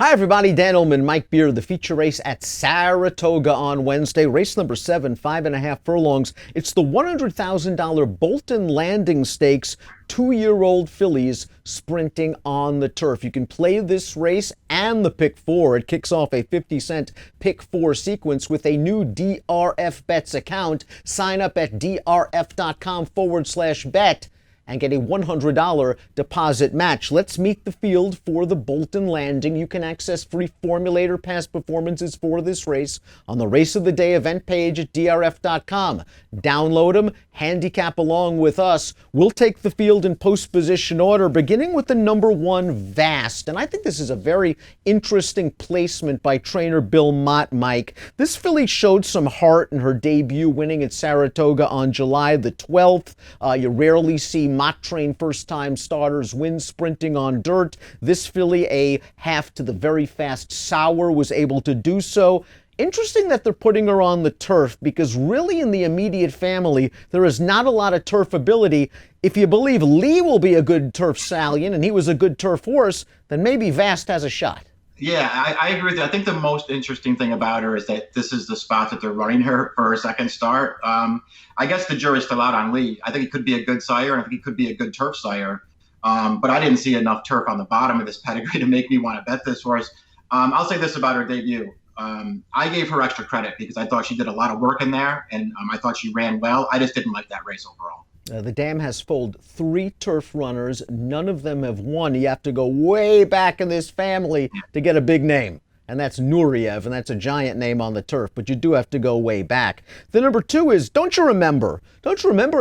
Hi everybody, Dan Illman, Mike Beer, the feature race at Saratoga on Wednesday. Race number 7, 5.5 furlongs. It's the $100,000 Bolton Landing Stakes, 2-year-old fillies sprinting on the turf. You can play this race and the pick 4. It kicks off a 50-cent pick 4 sequence with a new DRFBets account. Sign up at drf.com/bet. and get a $100 deposit match. Let's meet the field for the Bolton Landing. You can access free formulator past performances for this race on the Race of the Day event page at drf.com. Download them, handicap along with us. We'll take the field in post-position order, beginning with the number 1 Vast. And I think this is a very interesting placement by trainer Bill Mott, Mike. This filly showed some heart in her debut, winning at Saratoga on July the 12th. You rarely see Mott train first-time starters win sprinting on dirt. This filly, a half to the very fast sour, was able to do so. Interesting that they're putting her on the turf, because really in the immediate family, there is not a lot of turf ability. If you believe Lee will be a good turf stallion and he was a good turf horse, then maybe Vast has a shot. Yeah, I agree with you. I think the most interesting thing about her is that this is the spot that they're running her for her second start. I guess the jury's still out on Lee. I think he could be a good sire, and I think he could be a good turf sire. But I didn't see enough turf on the bottom of this pedigree to make me want to bet this horse. I'll say this about her debut. I gave her extra credit because I thought she did a lot of work in there, and I thought she ran well. I just didn't like that race overall. The dam has foaled 3 turf runners. None of them have won. You have to go way back in this family to get a big name. And that's Nureyev, and that's a giant name on the turf, but you do have to go way back. The number 2 is, don't you remember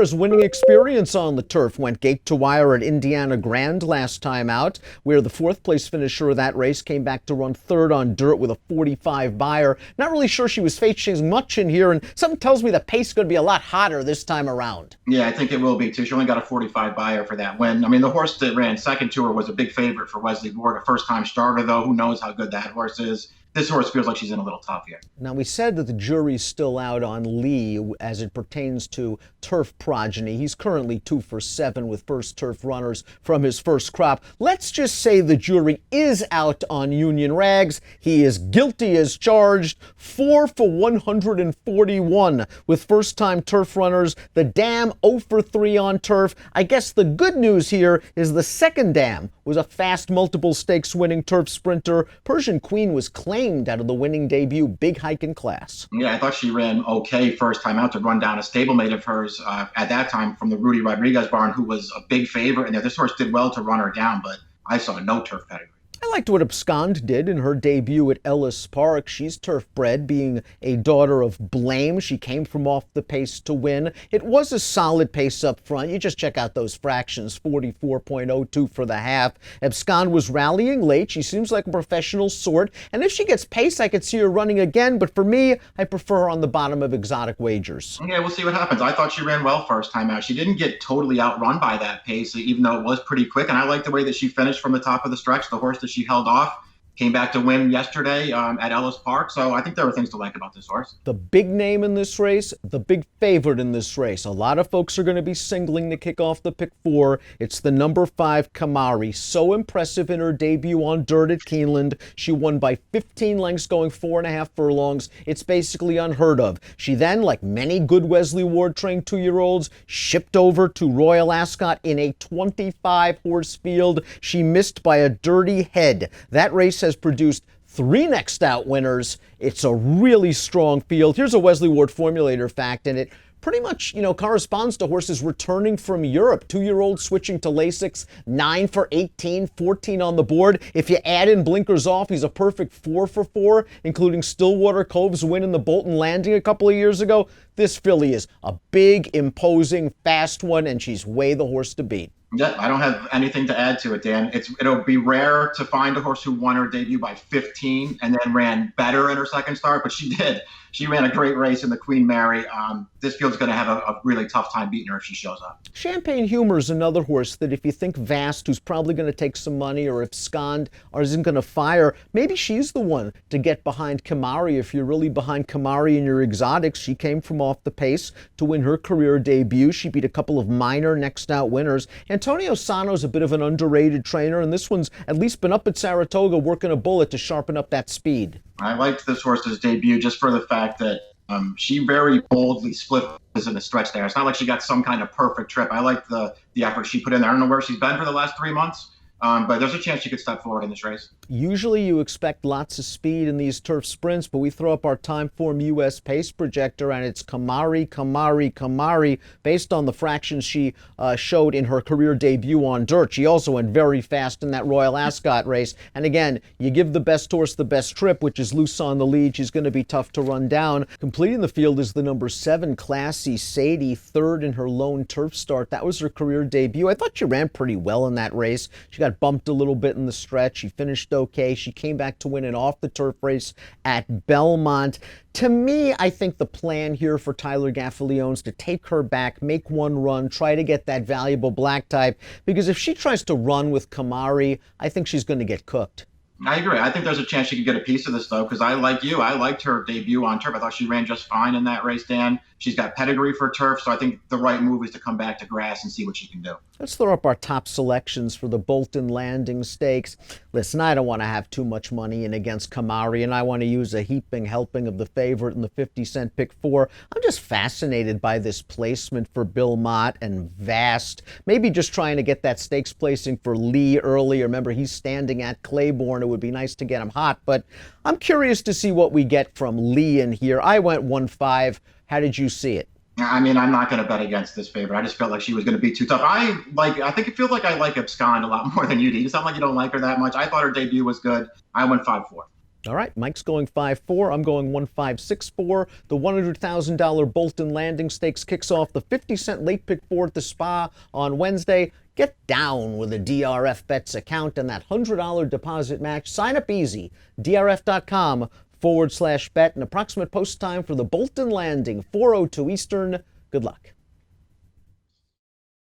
his winning experience on the turf? Went gate to wire at Indiana Grand last time out, where the 4th place finisher of that race came back to run 3rd on dirt with a 45 buyer. Not really sure she was facing much in here, and something tells me the pace is going to be a lot hotter this time around. Yeah, I think it will be too. She only got a 45 buyer for that win. I mean, the horse that ran second to her was a big favorite for Wesley Ward, a first-time starter, though. Who knows how good that horse is. This horse feels like she's in a little tough here. Now, we said that the jury's still out on Lee as it pertains to turf progeny. He's currently 2 for 7 with first turf runners from his first crop. Let's just say the jury is out on Union Rags. He is guilty as charged, 4 for 141 with first-time turf runners. The dam 0 for 3 on turf. I guess the good news here is the second dam was a fast multiple stakes winning turf sprinter. Persian Queen was claimed out of the winning debut, big hike in class. Yeah, I thought she ran okay first time out to run down a stablemate of hers at that time from the Rudy Rodriguez barn, who was a big favorite. And this horse did well to run her down, but I saw no turf pedigree. I liked what Abscond did in her debut at Ellis Park. She's turf bred, being a daughter of Blame. She came from off the pace to win. It was a solid pace up front. You just check out those fractions, 44.02 for the half. Abscond was rallying late. She seems like a professional sort. And if she gets pace, I could see her running again. But for me, I prefer her on the bottom of exotic wagers. Yeah, we'll see what happens. I thought she ran well first time out. She didn't get totally outrun by that pace, even though it was pretty quick. And I like the way that she finished from the top of the stretch. The horse that she held off came back to win yesterday at Ellis Park. So I think there are things to like about this horse. The big name in this race, the big favorite in this race. A lot of folks are going to be singling to kick off the pick 4. It's the number 5 Kamari. So impressive in her debut on dirt at Keeneland. She won by 15 lengths going 4.5 furlongs. It's basically unheard of. She then, like many good Wesley Ward trained 2-year-olds, shipped over to Royal Ascot in a 25-horse field. She missed by a dirty head. That race has produced 3 next out winners. It's a really strong field. Here's a Wesley Ward formulator fact, and it pretty much, corresponds to horses returning from Europe. 2-year-olds switching to Lasix, 9 for 18, 14 on the board. If you add in blinkers off, he's a perfect 4 for 4, including Stillwater Cove's win in the Bolton Landing a couple of years ago. This filly is a big, imposing, fast one, and she's way the horse to beat. Yeah, I don't have anything to add to it, Dan. It'll be rare to find a horse who won her debut by 15 and then ran better in her second start, but she did. She ran a great race in the Queen Mary. This field's going to have a really tough time beating her if she shows up. Champagne Humor is another horse that if you think Vast, who's probably going to take some money, or if Skond isn't going to fire, maybe she's the one to get behind Kamari. If you're really behind Kamari in your exotics, she came from off off the pace to win her career debut. She beat a couple of minor next out winners. Antonio Sano's a bit of an underrated trainer, and this one's at least been up at Saratoga working a bullet to sharpen up that speed. I liked this horse's debut just for the fact that she very boldly split in the stretch there. It's not like she got some kind of perfect trip. I like the effort she put in there. I don't know where she's been for the last 3 months. But there's a chance she could step forward in this race. Usually you expect lots of speed in these turf sprints, but we throw up our Timeform US pace projector, and it's Kamari, based on the fractions she showed in her career debut on dirt. She also went very fast in that Royal Ascot race. And again, you give the best horse the best trip, which is loose on the lead. She's going to be tough to run down. Completing the field is the number 7, Classy Sadie, third in her lone turf start. That was her career debut. I thought she ran pretty well in that race. She got bumped a little bit in the stretch. She finished okay. She came back to win an off-the-turf race at Belmont. To me, I think the plan here for Tyler Gaffalione is to take her back, make one run, try to get that valuable black type, because if she tries to run with Kamari, I think she's going to get cooked. I agree. I think there's a chance she could get a piece of this, though, because I liked her debut on turf. I thought she ran just fine in that race, Dan. She's got pedigree for turf, so I think the right move is to come back to grass and see what she can do. Let's throw up our top selections for the Bolton Landing Stakes. Listen, I don't want to have too much money in against Kamari, and I want to use a heaping helping of the favorite in the 50-cent pick 4. I'm just fascinated by this placement for Bill Mott and Vast. Maybe just trying to get that stakes placing for Lee early. Remember, he's standing at Claiborne. It would be nice to get him hot, but I'm curious to see what we get from Lee in here. I went 1-5. How did you see it? I mean, I'm not going to bet against this favorite. I just felt like she was going to be too tough. I think it feels like I like Abscond a lot more than you do. You sound like you don't like her that much. I thought her debut was good. I went 5-4. All right, Mike's going 5-4. I'm going 1-5-6-4. The $100,000 Bolton Landing Stakes kicks off the 50-cent late pick 4 at the Spa on Wednesday. Get down with a DRFBets account and that $100 deposit match. Sign up easy. DRF.com/bet. An approximate post time for the Bolton Landing, 4:02 Eastern. Good luck.